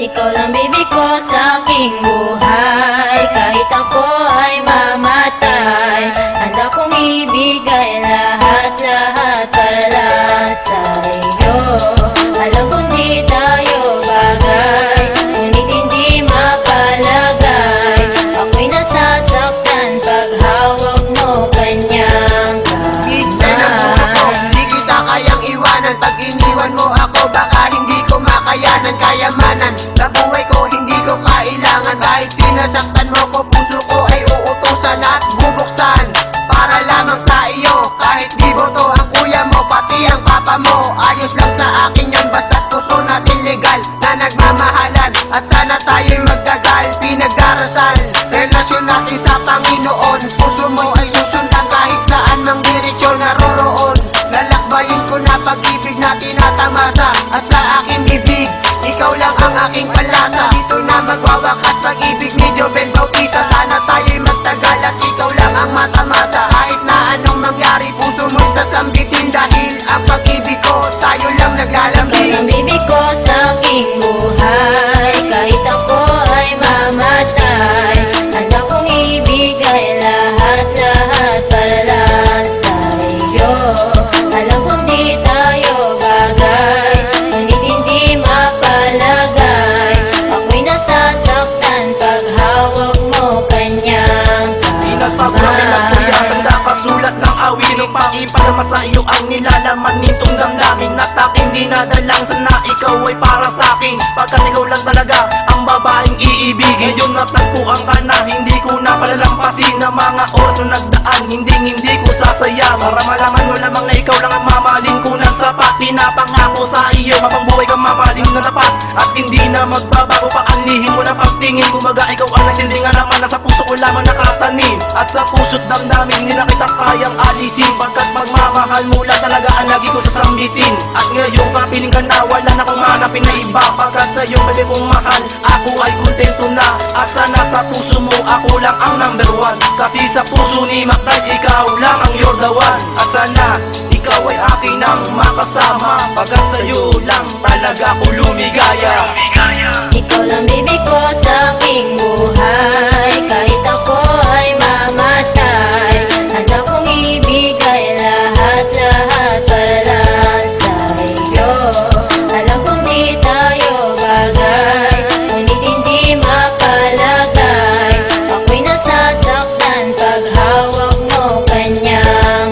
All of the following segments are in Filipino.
Ikaw lang baby ko sa aking buhay. Kahit ako ay mamatay, handa kong ibigay lahat-lahat para lang sa iyo. Alam kong di tayo bagay, ngunit hindi mapalagay. Ako'y nasasaktan pag hawak mo kanyang Mister ng puso ko, di kita kayang iwanan. Pag iniwan mo ako, baka hindi ko makayanan. Kayamanan sa buhay ko, hindi ko kailangan. Kahit sinasaktan mo ko, puso ko ay uutusan at bubuksan para lamang sa iyo. Kahit di boto ang kuya mo, pati ang papa mo, ayos lang sa akin yan, basta't puso natin legal na nagmamahalan. At sana tayo'y magdasal, pinagdarasal relasyon natin sa Panginoon. Puso mo ay susundan kahit saan mang diretsyon naroroon. Lalakbayin ko na pag-ibig na tinatamasa, at sa aking bibig ikaw lang ang aking palasa. Dito na magwawakas pag-ibig ni Joven Bautista. Sana tayo'y magtagal at ikaw lang ang matamasa. Kahit na anong mangyari, puso mo'y sasambitin, dahil ang pag-ibig ko sa'yo lang Ikaw naglalambing. lang baby ko sa aking buhay. Kahit ako ay mamatay, handa kong ibigay lahat-lahat para lang sa iyo. Alam kong di tayo bagay, ngunit hindi mapalagay. Ako'y nasasaktan pag hawak mo kanyang Pinagpapalaki ng kuya, tanda kasulat ng awit. Nung pang-ipadama sa iyo ang nilalaman nitong damdamin, at aking dinadalang sana ikaw ay para sa akin. Pagkat ikaw lang talaga ang babaeng iibigin. Ngayon natagpuan ka na, hindi ko na palalampasin na mga oras na nagdaan, hindi ko sasayang. Para malaman mo lamang na ikaw lang ang mamahalin ko ng sapat. Pinapangako sa iyo, mapangbuhay kang mamahalin na tapat, at hindi na magbabago pa ang lihim mo na pagtingin. Kumaga ikaw ang nagsilingan naman, na sa puso ko lamang nakatanim, at sa puso't damdamin hindi na kita kayang alisin. Pagkat magmamahal mo lang talaga ang lagi ko sasambitin. At ngayon kapiling ka na, wala na kong hanapin na iba. Pagkat sa'yo pwede kong mahal, ako ay kontento na. At sana sa puso mo ako lang ang number one, kasi sa puso ni Mac Dice ikaw lang ang you're the one. At sana ikaw ay akin ang makasama, pagkat sa'yo lang talaga ako lumigaya. Ikaw lang baby ko sa aking buhay. Kahit ako ay mamatay, handa kong ibigay lahat-lahat para lang sa iyo. Alam kong di tayo bagay, ngunit hindi mapalagay. Ako'y nasasaktan pag hawak mo kanyang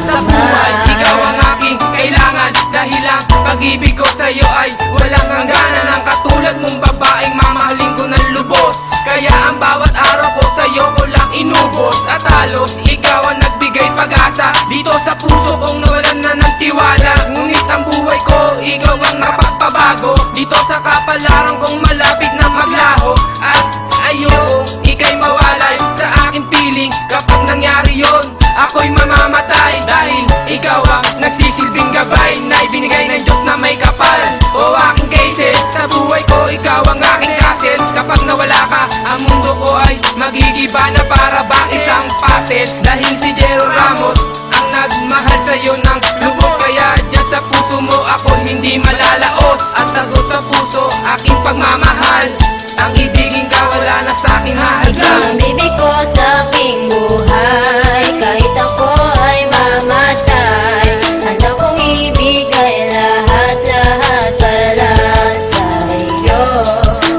Sa buhay, ikaw ang aking kailangan, dahil ang pag-ibig ko sa'yo ay walang hangganan. Ang katulad mong babaeng mamahalin ko ng lubos, kaya ang bawat araw ko sa'yo ko lang inubos. At halos ikaw ang nagbigay pag-asa dito sa puso kong nawalan na ng tiwala. Ngunit ang buhay ko, ikaw ang napagpabago dito sa kapalaran kong malapit na maglaho. At ayokong ika'y mawalay sa aking piling. Kapag nangyari yon, ako'y mamamatay, dahil ikaw ang nagsisilbing gabay na ibinigay ng Diyos na may kapal. O aking kaisel, sa buhay ko ikaw ang aking kasel. Kapag nawala ka, ang mundo ko ay magigiba na para bang isang puzzle. Dahil si Jero Ramos ang nagmahal sa'yo ng lubos, kaya dyan sa puso mo ako hindi malalaos. At tago sa puso aking pagmamahal, ang ibigin ka wala na sa'king Ikaw lang hahadlang. baby ko sa aking buhay. Kahit ako ay mamatay, handa kong ibigay lahat-lahat para lang sa iyo.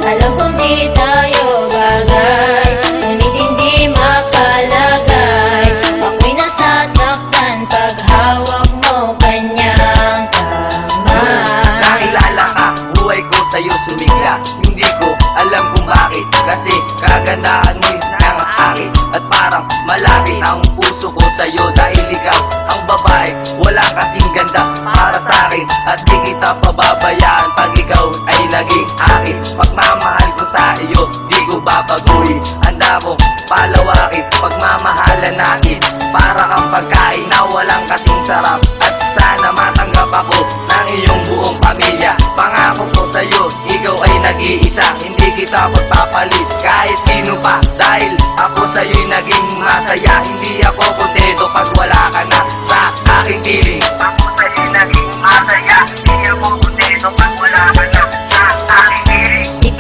Alam kong di tayo bagay, ngunit hindi mapalagay. Ako'y nasasaktan pag hawak mo kanyang kamay. Nakilala ka, buhay ko sa'yo sumigla. Hindi ko alam kung bakit, kasi kagandahan mo'y nangaakit. At parang malapit ang puso ko sa'yo, dahil ikaw ang babae, wala kasing ganda para sa'kin. At di kita pababayaan pag ikaw ay naging akin. Pagmamahal ko sa iyo, di ko babaguhin. Handa mo palawakin pagmamahalan natin, para kang pagkain na walang kasing sarap. At sana matanggap ako ng iyong buong pamilya. Pangako ko sa'yo, ikaw ay nag-iisa, hindi kita magpapalit kahit sino pa. Dahil ako sa'yo'y naging masaya, hindi ako kontento pag wala ka na sa aking piling. Ako sa'yo'y naging masaya, hindi ako kontento pag wala ka na sa aking piling.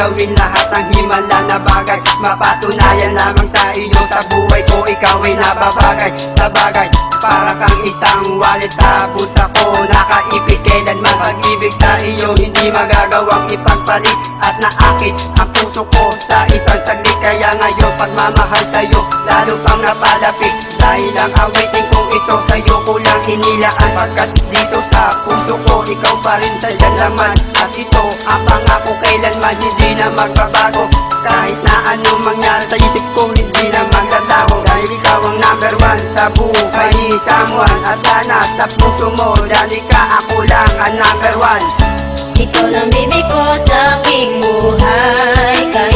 gagawin lahat ng himala na bagay. Mapatunayan lamang sa iyo, sa buhay ko ikaw ay nababagay. Sa bagay, para kang isang wallet sa bulsa ko, nakaipit kailanman. Pag-ibig sa iyo hindi magagawang ipagpalit, at naakit ang puso ko sa isang saglit. Kaya ngayon pagmamahal sa'yo lalo pang napalapit, dahil ang awitin kong ito sa'yo ko lang inilaan. Pagkat dito sa puso ko ikaw pa rin sa laman, at ito ang pangako kailanman hindi na magbabago. Kahit na ano mangyari sa isip ko hindi na magtatago, dahil ikaw ang number one sa buhay ni someone. At sana sa puso mo dali ka, ako lang ang number one. Ikaw lang baby ko sa aking buhay. Kahit